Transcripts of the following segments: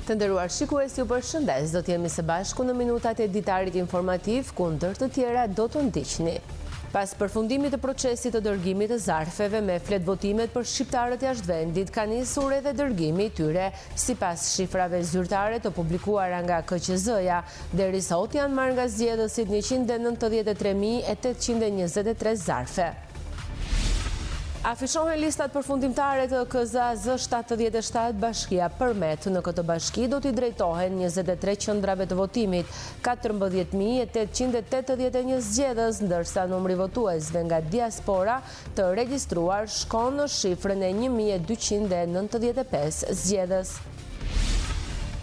Të nderuar shikues, ju përshëndes. Do t'jemi së bashku në minutat e ditarit informativ, ku ndër të tjera do të ndiqni. Pas përfundimit të procesit të dërgimit të zarfeve me flet votimet për shqiptarët jashtë vendit, ka nisur edhe dërgimi i tyre, sipas shifrave zyrtare të publikuara nga KQZ-ja. Deri sot janë marrë nga zgjedhësit 193.823 zarfe. Afishohen listat përfundimtare të KZAZ 77 bashkia përmet. Në këtë bashki do t'i drejtohen 23 qendrave të votimit, 14.881 zgjedhës, ndërsa numri votuesve nga diaspora të regjistruar shkon në shifrën e 1.295 zgjedhës.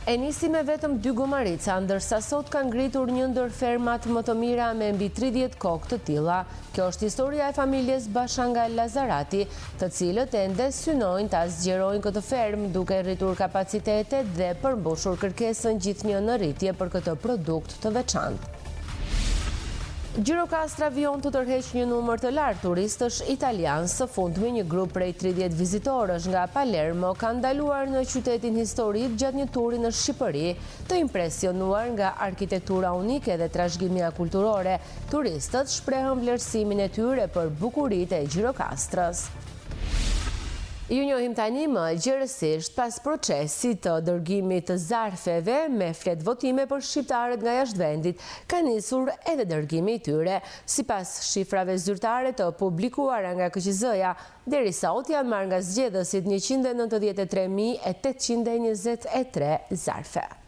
E nisi me vetëm 2 gomarica, ndërsa sot ka ngritur një ndër fermat më të mira me mbi 30 kokë të tilla. Kjo është historia e familjes Bashanga Lazarati, të cilët ende synojnë ta zgjerojnë këtë fermë duke rritur kapacitetet dhe përmbushur kërkesën gjithnjë në rritje për këtë produkt të veçantë. Gjirokastra vijon të tërheq një numër të lartë turistësh italian. Së fundmi një grup prej 30 vizitorësh nga Palermo ka ndaluar në qytetin historik gjatë një turi në Shqipëri, të impresionuar nga arkitektura unike dhe trashëgimia kulturore. Turistët shprehën vlerësimin e tyre për bukuritë e Gjirokastrës. Ju njohim tani më gjerësisht pas procesit të dërgimit të zarfeve me flet votime për shqiptarët nga jashtë vendit, ka nisur edhe dërgimi i tyre. Sipas shifrave zyrtare të publikuara nga KQZ-ja, deri sot janë marrë nga zgjedhësit 193.823 zarfe.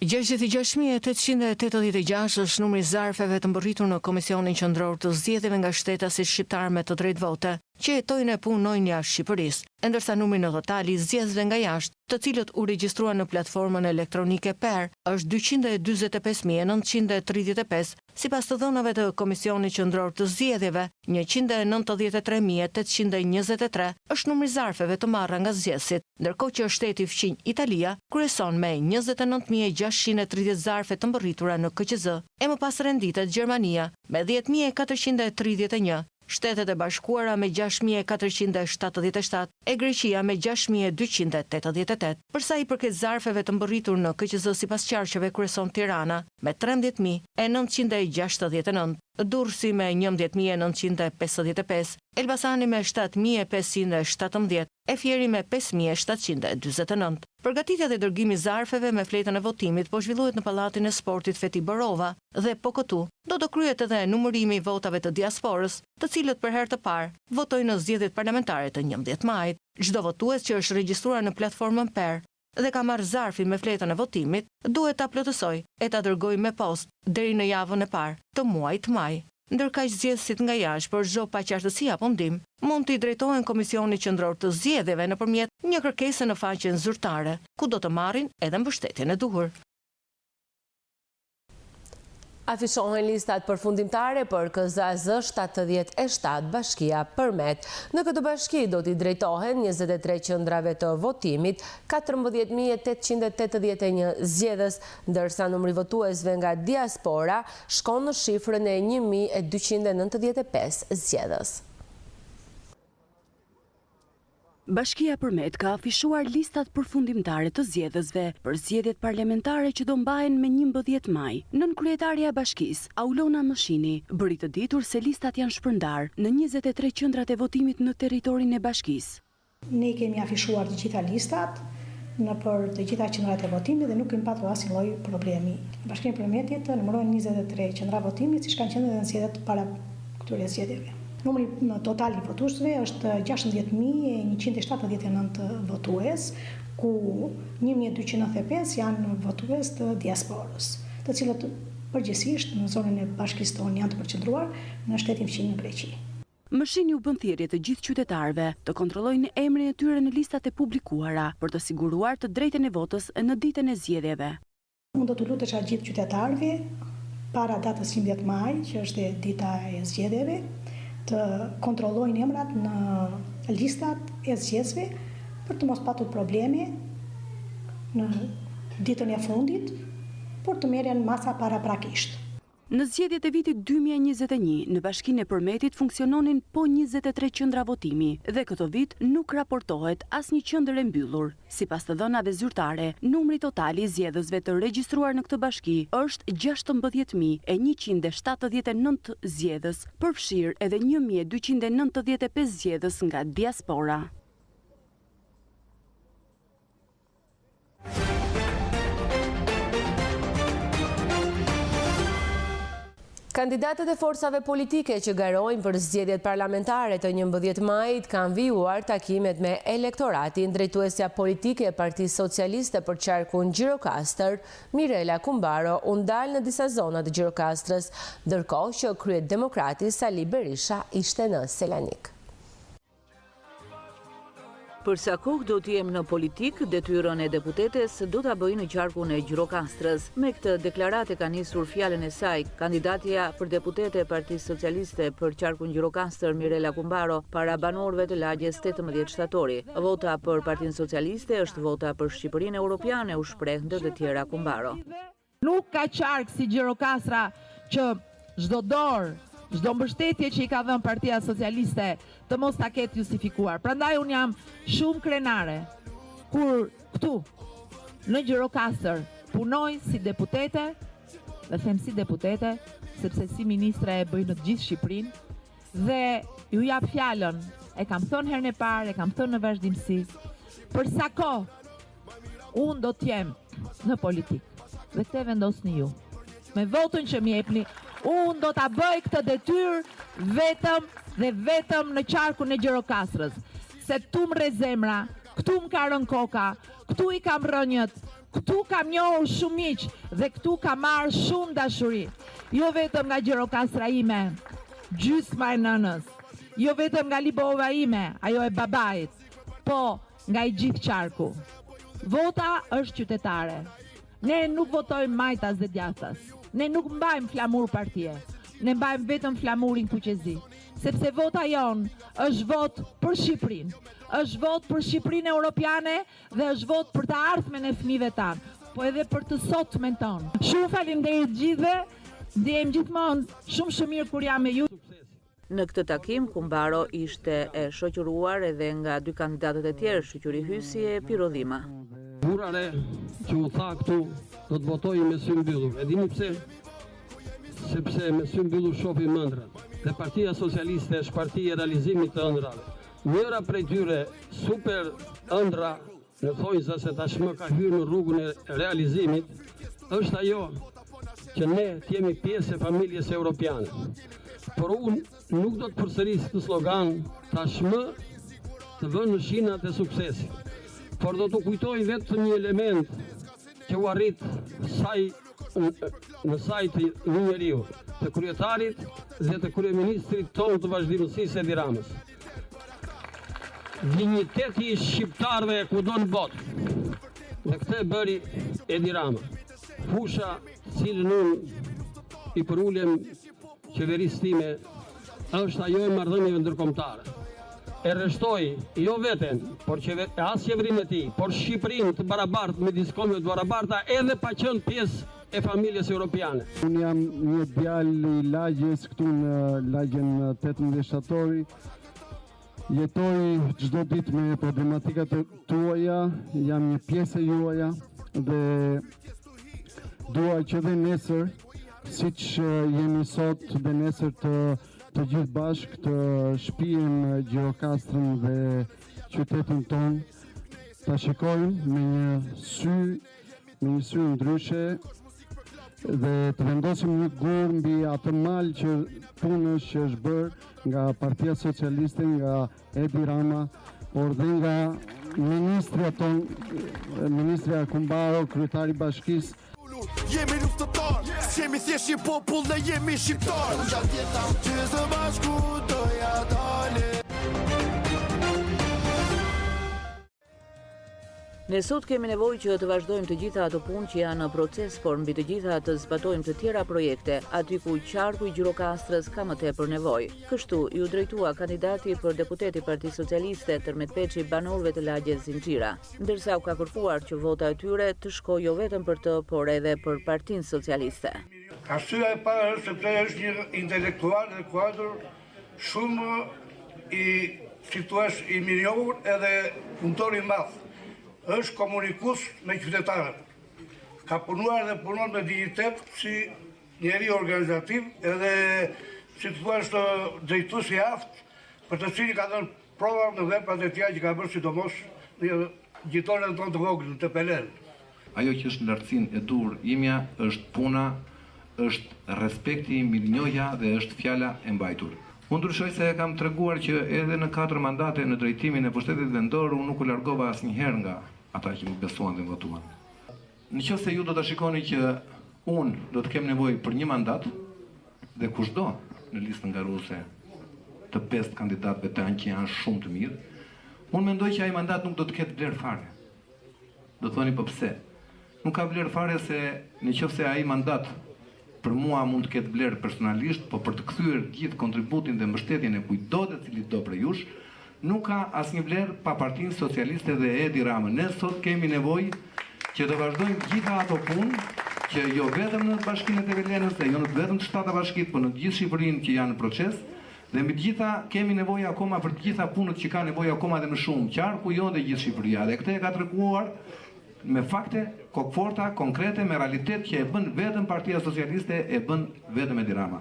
66.886 është numri zarfeve të mbërritur në Komisionin Qendror të Zgjedhjeve nga shtetasit shqiptar me të drejtë vote, që jetojnë e punojnë jashtë Shqipërisë, ndërsa numri në total i zgjedhësve nga jashtë, të cilët u regjistruan në platformën elektronike PER, është 245.935, sipas të dhënave të Komisionit Qendror të Zgjedhjeve. 193.823 është numri zarfeve të marra nga zgjedhësit, ndërkohë që shteti fqinj Italia kryeson me 29.630 zarfe të mbërritura në KQZ, e më pas renditet Gjermania me 10.431, Shtetet e Bashkuara me 6.477 e Greqia me 6.288. Përsa i përket zarfeve të mbërritur në KQZ sipas qarqeve kryeson Tirana me 13.969, Durrësi me 11.955, Elbasani me 7.517, e Fieri me 5.729. Përgatitja dhe dërgimi i zarfeve me fletën e votimit po zhvillohet në Pallatin e Sportit Feti Borova dhe po këtu do të kryhet edhe numërimi i votave të diasporës, të cilët për herë të parë votojnë në zgjedhjet parlamentare të 11 majit. Çdo votues që është regjistruar në platformën PER dhe ka marrë zarfin me fletën e votimit, duhet ta plotësoj e ta dërgojë me postë deri në javën e parë të muajit maj. Ndërkaq zgjedhësit nga jashtë për çdo paqartësi apo ndim mund t'i drejtohen Komisionit Qendror të Zgjedhjeve nëpërmjet një kërkese në faqen zyrtare, ku do të marrin edhe mbështetjen e duhur. Afishohen listat përfundimtare për KZAZ 77 bashkia përmet. Në këtë bashki do t'i drejtohen 23 qendrave të votimit, 14.881 zgjedhës, ndërsa numri votuesve nga diaspora shkon në shifrën e 1.295 zgjedhës. Bashkia Përmet ka afishuar listat përfundimtare të zgjedhësve për zgjedhjet parlamentare që do mbahen me 11 maj. Nënkryetaria e bashkisë, Aulona Mëshini, bëri të ditur se listat janë shpërndar në 23 qendrat e votimit në territorin e bashkisë. Ne kemi afishuar të gjitha listat në për të gjitha qendrat e votimit dhe nuk kemi patur asnjë lloj problemi. Bashkia Përmetit numëron 23 qendra votimi, siç kanë qenë edhe në zgjedhjet para këtyre zgjedhjeve. Numri total i votuesve është 16.179 votues, ku 1.295 janë votues të diasporës, të cilët përgjithsisht në zonën e bashkisë tonë janë të përqendruar në shtetin fqinj në Greqi. Mëshini u bën thirrje të gjithë qytetarëve të kontrollojnë emrin e tyre në listat e publikuara për të siguruar të drejtën e votës në ditën e zgjedhjeve. Unë do të lutesha gjithë qytetarëve para datës 11 maj, që është dita e zgjedhjeve, të kontrollojnë emrat në listat e zgjedhësve për të mos patur probleme në ditën e fundit, por të merren masa paraprakisht. Në zgjedhjet e vitit 2021, në Bashkinë e Përmetit funksiononin po 23 qendra votimi dhe këto vit nuk raportohet asnjë qendër e mbyllur. Sipas të dhënave zyrtare, numri total i zgjedhësve të regjistruar në këtë bashki është 16.179 zgjedhës, përfshirë edhe 1.295 zgjedhës nga diaspora. Kandidatët e forcave politike që garojnë për zgjedhjet parlamentare të 11 majit kanë vijuar takimet me elektoratin. Drejtuesja politike e Partisë Socialiste për qarkun Gjirokastër, Mirela Kumbaro, u ndal në disa zona të Gjirokastrës, ndërkohë që kryedemokrati Sali Berisha ishte në Selanik. Për sa kohë do t'jem në politik, detyrën e deputetes do t'a bëjë në qarkun e Gjirokastrës. Me këtë deklarate ka nisur fjalën e saj kandidatja për deputete e Partisë Socialiste për qarkun Gjirokastër Mirela Kumbaro para banorëve të lagjes 18 shtatori. Vota për Partinë Socialiste është vota për Shqipërinë Europiane, u shpreh ndër të tjera Kumbaro. Nuk ka qark si Gjirokastra që çdo dorë, çdo mbështetje që i ka dhënë Partia Socialiste të mos ta ketë justifikuar. Prandaj unë jam shumë krenare kur këtu në Gjirokastër punoj si deputete, dhe them si deputete, sepse si ministre e bëj në të gjithë Shqipërinë, dhe ju jap fjalën, e kam thënë herën e parë, e kam thënë në vazhdimsi, për sa kohë unë do të jem në politikë, dhe këtë vendosni ju. Me votën që më jepni, unë do ta bëj këtë detyrë vetëm dhe vetëm në qarkun e Gjirokastrës, se këtu më rre zemra, këtu më ka rënë koka, këtu i kam rënjët, këtu kam njohur shumë miq dhe këtu kam marrë shumë dashuri. Jo vetëm nga Gjirokastra ime, gjysma e nënës, jo vetëm nga Libova ime, ajo e babait, po nga i gjithë qarku. Vota është qytetare. Ne nuk votojmë majtas dhe djathtas. Ne nuk mbajmë flamur partie, ne mbajmë vetëm flamurin fuqezi, sepse vota jonë është vot për Shqipërinë, është vot për Shqipërinë Europiane dhe është vot për të ardhmen e fëmijëve tanë, po edhe për të sotmen tonë. Shumë faleminderit gjithëve, ndjehem gjithmonë shumë mirë kur jam me ju. Në këtë takim, Kumbaro ishte e shoqëruar edhe nga dy kandidatët e tjerë, Shoqëri Hysi e Pirodhima. Burare që u tha këtu, do të votoj me sy mbyllur. E dini pse? Sepse me sy mbyllur shohim ëndrat. Dhe Partia Socialiste është parti e realizimit të ëndrave. Njëra prej tyre super ëndra, në thonjza se tashmë ka hyrë në rrugën e realizimit, është ajo që ne të jemi pjesë e familjes europiane. Por unë nuk do të përsëris këtë slogan tashmë të vënë në shinat e suksesit, por do të kujtoj vetëm një element që u arrit në sajtë një njeriu, të kryetarit dhe të kryeministrit tonë të vazhdimësisë Edi Ramës. Dinjiteti i shqiptarëve kudo në botë, dhe këtë e bëri Edi Rama. Fusha cilën unë i përulem qeverisë time është ajo e marrëdhënieve ndërkombëtare. E rreshtoi jo veten, por as qeverinë e tij, por Shqipërinë të barabartë me diskombëve të barabarta edhe pa qenë pjesë e familjes europiane. Unë jam një djalë i lagjes këtu në lagjen 18 shtatori. Jetoj çdo ditë me problematikat tuaja, jam një pjesë e juaja dhe dua që dhe nesër, siç jemi sot dhe nesër të gjithë bashkë të shpijem Gjirokastrën dhe qytetin tonë, ta shikojmë me një sy ndryshe dhe të vendosim një gur mbi atë mal që punës që është bërë nga Partia Socialiste, nga Edi Rama, por dhe nga ministrja Kumbaro, kryetari bashkisë. Jemi luftëtar, jemi thjesht një popull dhe jemi shqiptar. Gjatë jetëm që së bashku doja dale. Ne sot kemi nevojë që të vazhdojmë të gjitha ato punë që janë në proces, por mbi të gjitha të zbatojmë të tjera projekte, aty ku qarku i Gjirokastrës ka më tepër nevojë. Kështu ju drejtua kandidati për deputet i Partisë Socialiste Tërmet Peçi banorëve të lagjes Zinxhira, ndërsa u ka kërkuar që vota e tyre të shkojë jo vetëm për të, por edhe për Partinë Socialiste. Arsyeja e parë është sepse është një intelektual dhe kuadër shumë i mirënjohur edhe punëtor i madh. Është komunikues me qytetarët. Ka punuar dhe punon me dignitet si njeri organizativ edhe si të thua është drejtues i aftë për të cilin ka dhënë prova në veprat e tij që ka bërë sidomos në gjitoren tonë të vogël të Pelen. Ajo që është në lartësinë e dur imja është puna, është respekti, mirënjohja dhe është fjala e mbajtur. Unë ndryshoj se kam treguar që edhe në 4 mandate në drejtimin e pushtetit vendor unë nuk u largova asnjëherë nga ata që më besuan dhe më votuan. Nëse ju do ta shikoni që unë do të kem nevojë për një mandat dhe kushdo në listën ngaruese të 5 kandidatëve të që janë shumë të mirë, unë mendoj që ai mandat nuk do të ketë vlerë fare. Do thoni po pse? Nuk ka vlerë fare se nëse ai mandat për mua mund të ketë vlerë personalisht, po për të kthyer gjithë kontributin dhe mbështetjen e kujtdo të cilit do prej jush, nuk ka asnjë vlerë pa Partinë Socialiste dhe Edi Ramën. Ne sot kemi nevojë që të vazhdojmë gjitha ato punë që jo vetëm në Bashkinë e Tevelenës dhe jo vetëm të 7 bashkitë, por në gjithë Shqipërinë që janë në proces, dhe mbi të gjitha kemi nevojë akoma për të gjitha punët që ka nevojë akoma dhe më shumë, qarku jo dhe gjithë Shqipëria. Dhe këtë e ka treguar me fakte kokforta, konkrete, me realitet që e bën vetëm Partia Socialiste, e bën vetëm Edi Rama.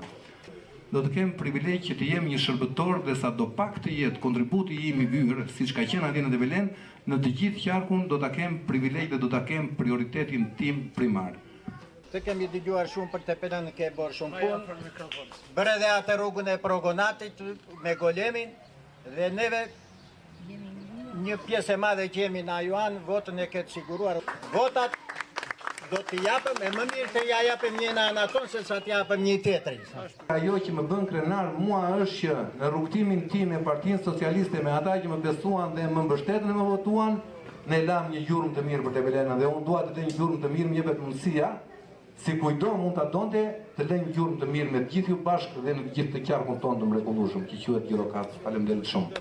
Do të kem privilegj që të jem një shërbëtor dhe sa do pak të jetë kontributi im i hyrë, siç ka qenë atje në Develen, në të gjithë qarkun do ta kem privilegj dhe do ta kem prioritetin tim primar. Të kemi dëgjuar shumë për Tepelen, ke bërë shumë punë. Bërë edhe atë rrugën e Progonatit me golemin dhe neve një pjesë e madhe që jemi na Juan, votën e këtë siguruar. Votat do t'i japëm e më mirë të ja japëm një në anaton se sa t'japëm një tjetëri. Ajo që më bën krenar mua është që në rrugtimin tim me Partinë Socialiste, me ata që më besuan dhe më mbështetën dhe më votuan, ne lam një gjurmë të mirë për Tevelenën dhe unë dua të lë një gjurmë të mirë, më jepet mundësia, si kujdo mund ta donte, të lë një gjurmë të mirë me të gjithë ju bashkë dhe në të gjithë të qarkun tonë të mrekullueshëm, që quhet Gjirokastrë. Faleminderit shumë.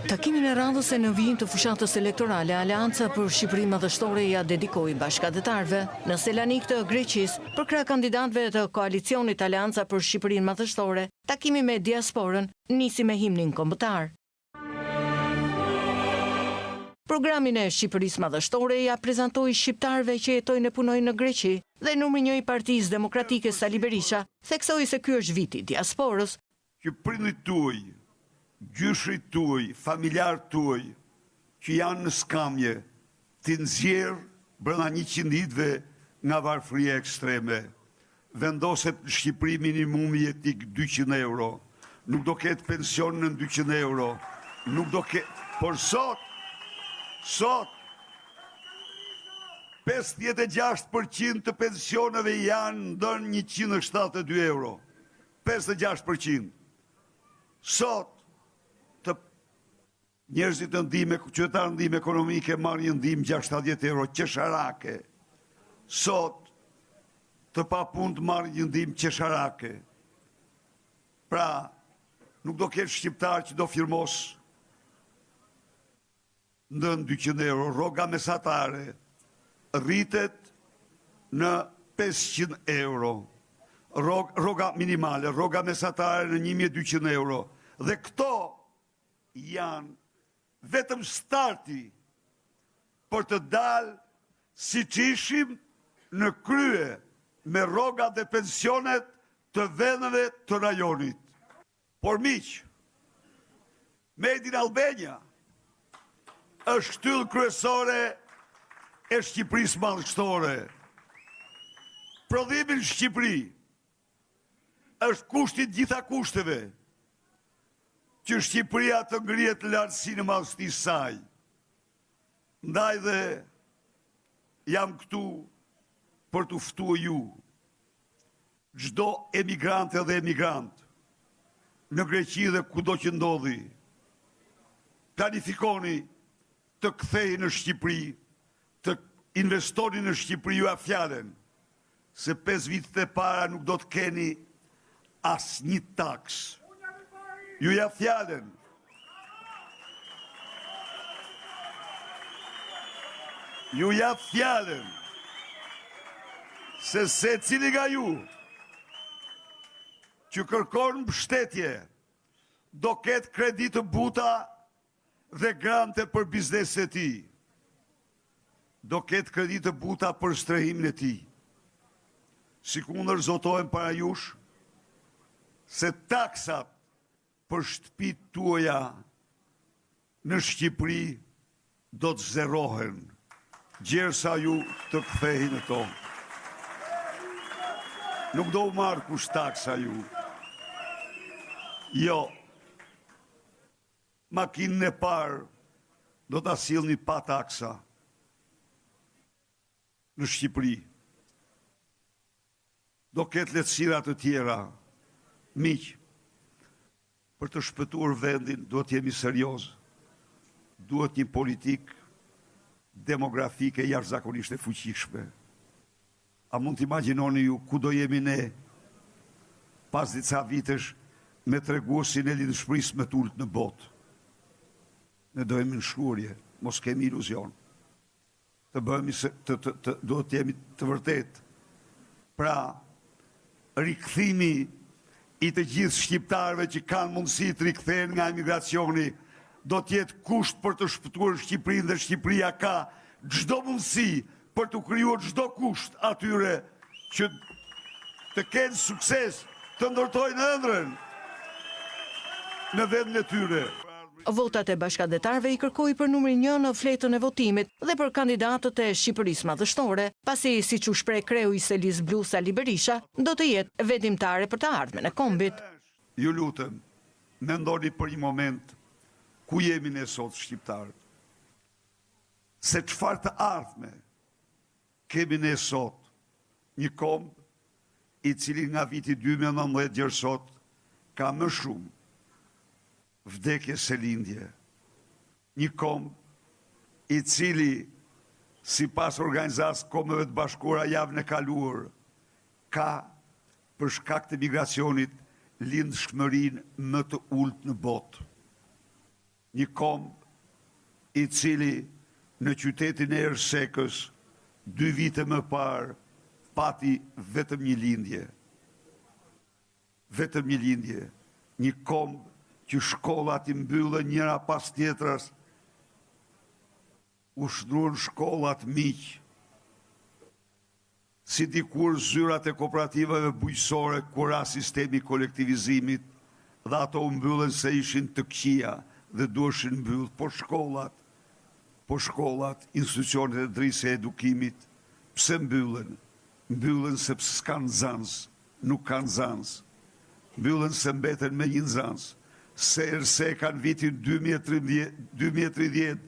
Takimin e radhës e në vijim të fushatës elektorale, Aleanca për Shqipërinë Madhështore ja dedikoi bashkëdhetarëve në Selanik të Greqisë për krah kandidatëve të koalicionit Aleanca për Shqipërinë Madhështore. Takimi me diasporën nisi me himnin kombëtar. Programin e Shqipërisë Madhështore ja prezantoi shqiptarëve që jetojnë e punojnë në Greqi dhe numri 1 i Partisë Demokratike Sali Berisha theksoi se ky është viti i diasporës. Që prindit tuaj, gjyshrit tuaj, familjarët tuaj, që janë në skamje, të nxjerr brenda 100 ditëve nga varfëria ekstreme. Vendoset në Shqipëri minimumi jetik 200 euro. Nuk do ketë pension në 200 euro. Nuk do ketë, por sot 56% të pensioneve janë ndër 172 euro. 56%. Sot njerëzit në ndihmë, qytetarë në ndihmë ekonomike marrin ndihmë 60 euro qesharake. Sot të papunët marrin ndihmë qesharake. Pra, nuk do ketë shqiptar që do firmos ndër 200 euro. Rroga mesatare rritet në 500 euro. Rroga minimale, rroga mesatare në 1200 euro. Dhe këto janë vetëm starti për të dalë si që ishim në krye me rrogat dhe pensionet të vendeve të rajonit. Por miq, Made in Albania është shtyllë kryesore e Shqipërisë Madhështore. Prodhimi në Shqipëri është kushti gjitha kushteve që Shqipëria të ngrihet lartësinë e madhështisë saj. Ndaj dhe jam këtu për të ftuar ju. çdo emigrante dhe emigrant në Greqi dhe kudo që ndodhi, planifikoni të kthehej në Shqipëri, të investoni në Shqipëri, ju ja fjalen se 5 vitet e para nuk do të keni asnjë taks. Ju ja fjalen. Ju ja fjalen. Se cili nga ju që kërkon mbështetje do ketë kredi të buta dhe grante për biznesin e tij. Do ketë kredi të buta për strehimin e tij. Sikundër zotohen para jush se taksat për shtëpitë tuaja në Shqipëri do të zerohen, gjersa ju të ktheheni në to. Nuk do u marrë kush taksa ju. Jo. Makinën e parë do ta sillni pa taksa në Shqipëri. Do ketë lehtësira të tjera. Miq, për të shpëtuar vendin duhet jemi serioz. Duhet një politikë demografike jashtëzakonisht e fuqishme. A mund të imagjinoni ju ku do jemi ne pas disa vitesh me treguesin e lidhshmërisë më të ulët në botë? Ne do jemi në shkurje, mos kemi iluzion. Të bëhemi do të jemi të vërtet. Pra, rikthimi i të gjithë shqiptarëve që kanë mundësi të rikthehen nga emigracioni do të jetë kusht për të shpëtuar Shqipërinë dhe Shqipëria ka çdo mundësi për të krijuar çdo kusht atyre që të kenë sukses, të ndërtojnë ëndrrën në vendin e tyre. Votat e bashkëdhetarëve i kërkoi për numrin 1 në fletën e votimit dhe për kandidatët e Shqipërisë Madhështore, pasi siç u shpreh kreu i Selis Blu Sali Berisha, do të jetë vendimtare për të ardhmen e kombit. Ju lutem, mendoni për një moment ku jemi ne sot shqiptarët. Se çfarë të ardhme kemi ne sot, një komb i cili nga viti 2019 deri sot ka më shumë vdekje se lindje. Një komb i cili sipas Organizatës Kombeve të Bashkuara javën e kaluar ka për shkak të migracionit lindshmërinë më të ulët në botë. Një komb i cili në qytetin e Ersekës 2 vite më parë pati vetëm një lindje. Vetëm një lindje. Një komb që shkollat i mbyllën njëra pas tjetrës, u shdruan shkollat miq, si dikur zyrat e kooperativave bujqësore kur ra sistemi kolektivizimit, dhe ato u mbyllën se ishin të këqija dhe duheshin mbyllë, po shkollat, institucionet e drejtësisë e edukimit, pse mbyllen? Mbyllen sepse s'kan nxënës, nuk kanë nxënës. Mbyllen se mbeten me një nxënës. Se kanë vitin 2030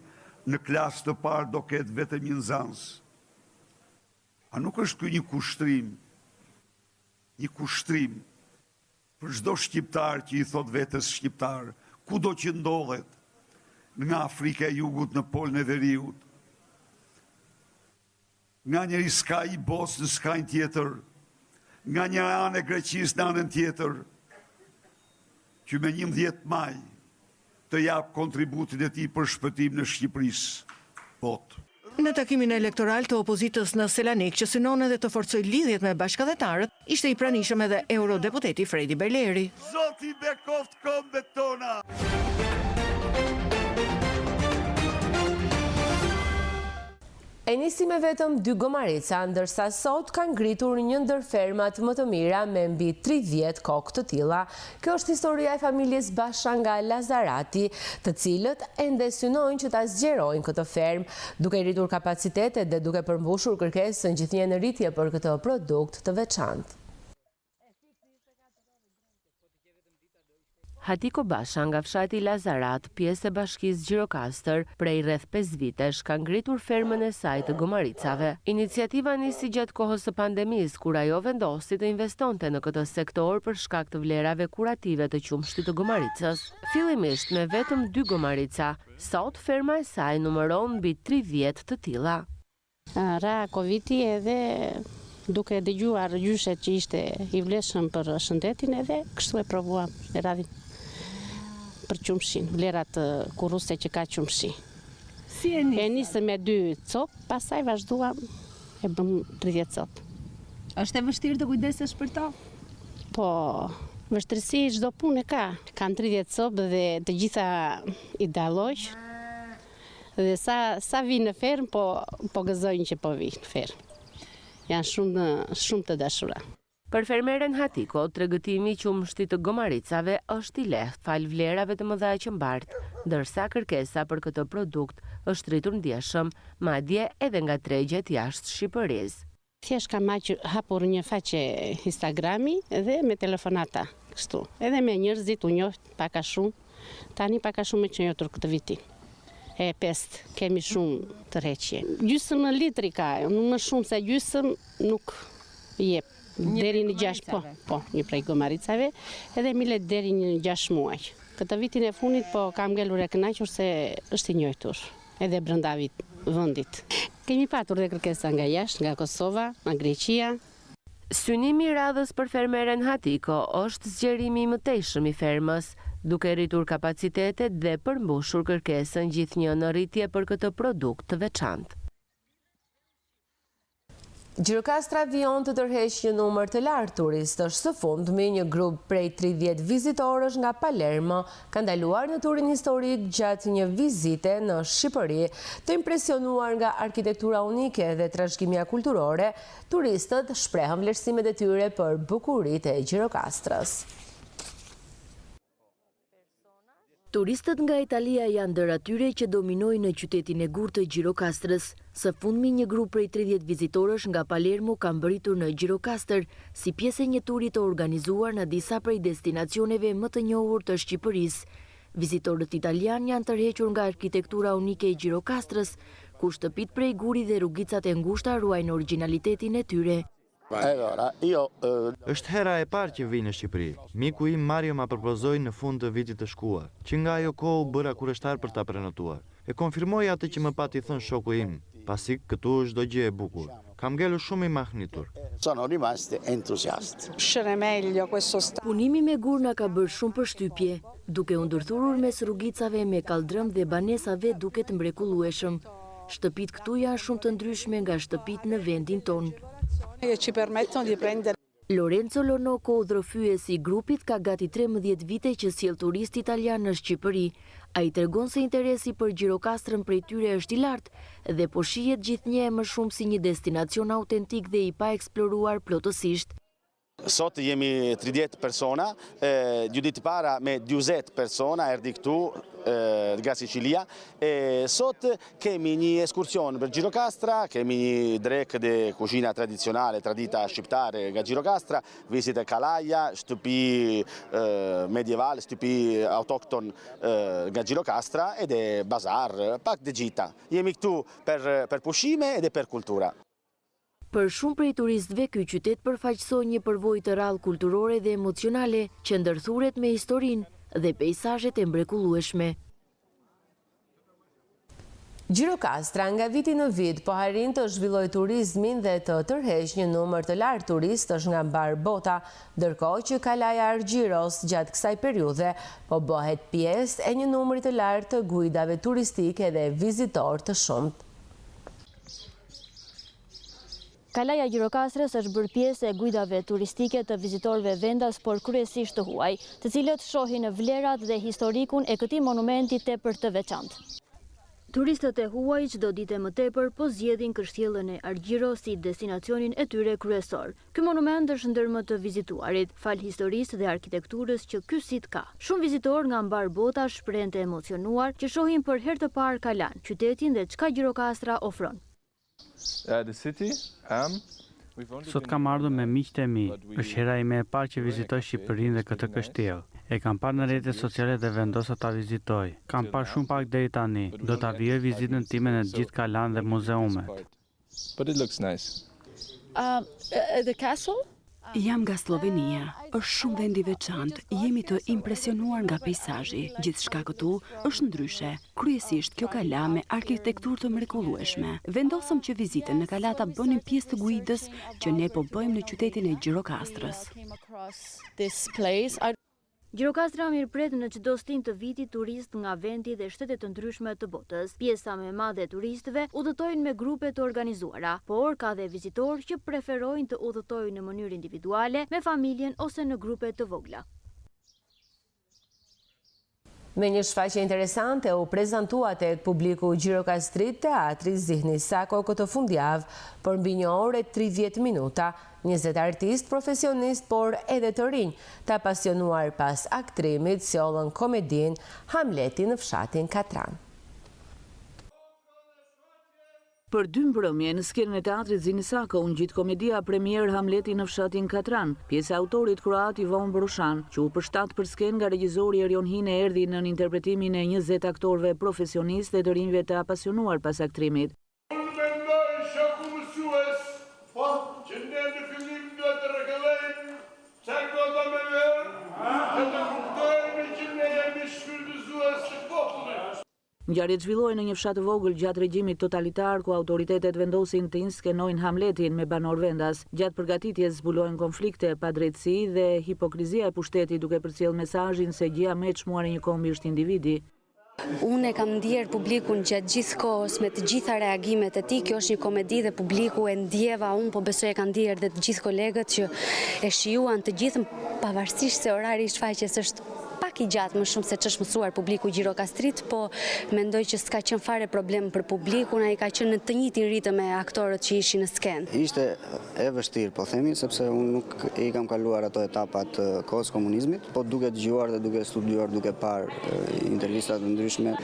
në klasë të parë do ketë vetëm një nxënës. A nuk është ky një kushtrim? Një kushtrim për çdo shqiptar që i thot vetes shqiptar, kudo që ndodhet, nga Afrika e Jugut në Polën e Veriut, nga njëri skaj i Bosnës, skaj tjetër, nga një anë e Greqisë në anën tjetër, që me 11 maj të japë kontributin e tij për shpëtim në Shqipërisë botë. Në takimin elektoral të opozitës në Selanik, që synon edhe të forcoj lidhjet me bashkëdhetarët, ishte i pranishëm edhe eurodeputeti Fredi Berleri. Zoti bekoft kombet tona! E nisi me vetëm 2 gomarica, ndërsa sot kanë ngritur një ndër fermat më të mira me mbi 30 kokë të tilla. Kjo është historia e familjes Basha nga Lazarati, të cilët ende synojnë që ta zgjerojnë këtë fermë, duke rritur kapacitetet dhe duke përmbushur kërkesën gjithnjë në rritje për këtë produkt të veçantë. Hatiko Basha nga fshati Lazarat, pjesë e bashkisë Gjirokastër, prej rreth 5 vitesh ka ngritur fermën e saj të gomaricave. Iniciativa nisi gjatë kohës së pandemisë, kur ajo vendosi të investonte në këtë sektor për shkak të vlerave kurative të qumshtit të gomaricës. Fillimisht me vetëm 2 gomarica, sot ferma e saj numëron mbi 30 të tilla. Ra Covidi edhe duke dëgjuar gjyshet që ishte i vlefshëm për shëndetin, edhe kështu e provuam radhin për qumshin, vlerat kurruse që ka qumshi. Si e nisë? E nisë me 2 copë, pastaj vazhduam e bëm 30 copë. Është e vështirë të kujdesesh për to? Po, vështirësi çdo punë ka. Kam 30 copë dhe të gjitha i dalloj. Dhe sa vi në ferm, po gëzojnë që po vi në ferm. Janë shumë të dashura. Për fermeren Hatiko, tregëtimi i qumshtit të gomaricave është i lehtë fal vlerave të mëdha që mbart, ndërsa kërkesa për këtë produkt është rritur ndjeshëm, madje edhe nga tregjet jashtë Shqipërisë. Thjesht kam hapur një faqe Instagrami dhe me telefonata, kështu. Edhe me njerëzit u njoh pak a shumë, tani pak a shumë me që njohur këtë vitin. E pest, kemi shumë të rreqje. Gjysmë litri ka, më shumë se gjysmë nuk jep. Deri në 6, po, një prej gomaricave, edhe milet deri në 6 muaj. Këtë vitin e funit, po kam ngelur e kënaqur se është i njohur, edhe brenda vendit. Kemi patur dhe kërkesa nga jashtë, nga Kosova, nga Greqia. Synimi i radhës për fermeren Hatiko është zgjerimi i mëtejshëm i fermës, duke rritur kapacitetet dhe përmbushur kërkesën gjithnjë në rritje për këtë produkt të veçantë. Gjirokastra vijon të tërheq një numër të lartë turistësh. Së fundmi, një grup prej 30 vizitorësh nga Palermo ka ndaluar në turin historik gjatë një vizite në Shqipëri. Të impresionuar nga arkitektura unike dhe trashëgimia kulturore, turistët shprehën vlerësimet e tyre për bukuritë e Gjirokastrës. Turistët nga Italia janë ndër atyre që dominojnë në qytetin e gurë të Gjirokastrës. Së fundmi, një grup prej 30 vizitorësh nga Palermo ka mbërritur në Gjirokastër si pjesë e një turi të organizuar në disa prej destinacioneve më të njohur të Shqipërisë. Vizitorët italian janë tërhequr nga arkitektura unike e Gjirokastrës, ku shtëpit prej guri dhe rrugicat e ngushta ruajnë origjinalitetin e tyre. Është hera e parë që vi në Shqipëri. Miku im Mario ma propozoi në fund të vitit të shkuar, që nga ajo kohë u bëra kureshtar për ta prenotuar. E konfirmoi atë që më pati thënë shoku im, pasi këtu është çdo gjë e bukur. Kam ngelur shumë i mahnitur. Punimi me gur na ka bërë shumë përshtypje, duke u ndërthurur mes rrugicave me kaldrëm dhe banesave duket mrekullueshëm. Shtëpit këtu janë shumë të ndryshme nga shtëpit në vendin tonë. Lorenzo Lonoco, udhërofyesi i grupit, ka gati 13 vite që sjell turist italian në Shqipëri. Ai tregon se interesi për Gjirokastrën prej tyre është i lartë dhe po shihet gjithnjë më shumë si një destinacion autentik dhe i pa eksploruar plotësisht. Sot jemi 30 persona, dy ditë para me 40 persona erdhi këtu nga Sicilia. Sot kemi një eskursion për Gjirokastra, kemi një drekë dhe kuzhina tradizionale, tradita shqiptare nga Gjirokastra, vizite kalaja, shtëpi medievale, shtëpi autokton nga Gjirokastra edhe bazar, pak dhe gjitha. Jemi këtu për pushime edhe për kultura. Për shumë prej turistëve, ky qytet përfaqëson një përvojë të rrallë kulturore dhe emocionale që ndërthuret me historinë dhe peizazhet e mrekullueshme. Gjirokastra nga viti në vit po arrin të zhvillojë turizmin dhe të tërheqë një numër të lartë turistësh nga mbar bota, ndërkohë që Kalaja Argjiros gjatë kësaj periudhe po bëhet pjesë e një numri të lartë të guidave turistike dhe vizitorë të shumtë. Kalaja Gjirokastrës është bërë pjesë e guidave turistike të vizitorëve vendas, por kryesisht të huaj, të cilët shohin vlerat dhe historikun e këtij monumenti tepër të veçantë. Turistët e huaj çdo ditë më tepër po zgjedhin Kështjellën e Argjiros si destinacionin e tyre kryesor. Ky monument është ndër më të vizituarit, fal historisë dhe arkitekturës që ky sit ka. Shumë vizitorë nga mbar bota shprehen të emocionuar që shohin për herë të parë Kalan, qytetin dhe çka Gjirokastra ofron. Sot kam ardhur me miqtë e mi. Është hera ime e parë që vizitoj Shqipërinë dhe këtë kështjellë. E kam parë në rrjetet sociale dhe vendosa ta vizitoj. Kam parë shumë pak deri tani. Do ta vijoj vizitën time në gjithë kalan dhe muzeumet. But it looks nice. The castle? Jam nga Slovenia. Është shumë vend i veçantë. Jemi të impresionuar nga peizazhi. Gjithçka këtu është ndryshe. Kryesisht kjo kala me arkitekturë të mrekullueshme. Vendosëm që vizitën në kalata bënin pjesë të guidës që ne po bëjmë në qytetin e Gjirokastrës. Gjirokastra mirëpret në çdo stin të vitit turist nga vendi dhe shtetet të ndryshme të botës. Pjesa më e madhe e turistëve udhëtojnë me grupe të organizuara, por ka dhe vizitorë që preferojnë të udhëtojnë në mënyrë individuale, me familjen ose në grupe të vogla. Me një shfaqje interesante u prezantua tek publiku Gjirokastrit teatri Zihni Sako këtë fundjavë për mbi 1 orë e 30 minuta. 20 artist profesionist, por edhe të rinj, të apasionuar pas aktrimit, sjollën komedin Hamletin në fshatin Katran. Për 2 mbrëmje në skenën e teatrit Zihni Sako unë gjitë komedia premier Hamleti në fshatin Katran, pjesë e autorit kroat Ivon Brushan, që u përshtat për skenë nga regjizori Erion Hine erdhi në interpretimin e 20 aktorëve profesionist dhe të rinjve të apasionuar pas aktrimit. Që ne në fillim nga të regalejmë që gota me verë, që të kuptojmë që ne jemi shfrytëzues të popullit. Ngjarjet zhvillohen në një fshat të vogël gjatë regjimit totalitar ku autoritetet vendosin të inskenojnë Hamletin me banor vendas. Gjatë përgatitjes zbulohen konflikte, padrejtësi dhe hipokrizia e pushtetit duke përcjell mesazhin se gjëja më e çmuar e një kombi është individi. Unë e kam ndjerë publikun gjatë gjithë kohës me të gjitha reagimet e tij. Kjo është një komedi dhe publiku e ndjeva unë, po besoj e kanë ndjerë dhe të gjithë kolegët që e shijuan të gjithë, pavarësisht se orari i shfaqjes është pak i gjatë më shumë se ç'është mësuar publiku Gjirokastrit, po mendoj që s'ka qenë fare problem për publikun, ai ka qenë në të njëjtin ritëm me aktorët që ishin në skenë. Ishte e vështirë, po themi, sepse unë nuk i kam kaluar ato etapat kohës komunizmit, po duke dëgjuar dhe duke studiuar, duke parë intervista të ndryshme,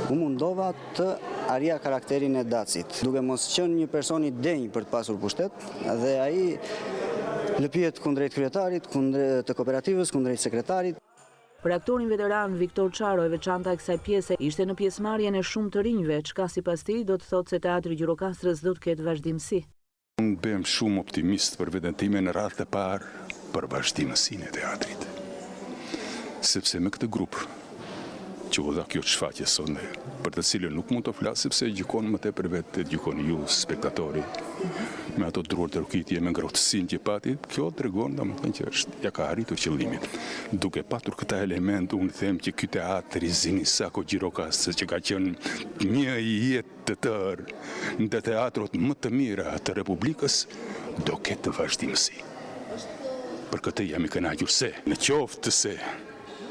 u mundova të arja karakterin e Dacit, duke mos qenë një person i denj për të pasur pushtet, dhe ai lëpihet kundrejt kryetarit, kundrejt të kooperativës, kundrejt sekretarit. Për aktorin veteran Viktor Çaro e veçanta e kësaj pjese ishte në pjesëmarrjen e shumë të rinjve, çka sipas tij do të thotë se teatri Gjirokastrës do të ketë vazhdimsi. Unë bëhem shumë optimist për veten time në radhën e parë për vazhdimsinë e teatrit. Sepse me këtë grup që u dha kjo shfaqje sonde, për të cilën nuk mund të flas sepse gjykon më tepër vetë, gjykon ju spektatori. Me ato druar të rukitje, me ngrohtësinë që pati, kjo tregon domethënë që ja ka arritur qëllimin. Duke patur këta element, unë them që ky teatri Zihni Sako Gjirokastrës, që ka qenë një jetë të tërë në teatrot më të mira të Republikës, do ketë vazhdimsi. Për këtë jam i kënaqur se në qoftë se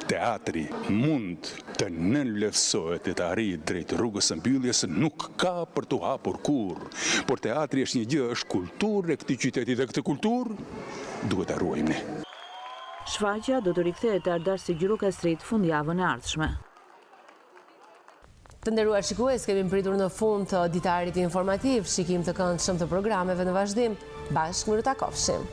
teatri mund të nënvlerësohet e të arrijë drejt rrugës së mbylljes, nuk ka për të hapur kurrë. Por teatri është një gjë, është kulturë e këtij qyteti dhe këtë kulturë duhet ta ruajmë ne. Shfaqja do të rikthehet te Ardashsi Gjirokastrit fundjavën e ardhshme. Të nderuar shikues, kemi mpritur në fund të ditarit informativ, shikim të këndshëm të programeve në vazhdim. Bashkë miru takofshim.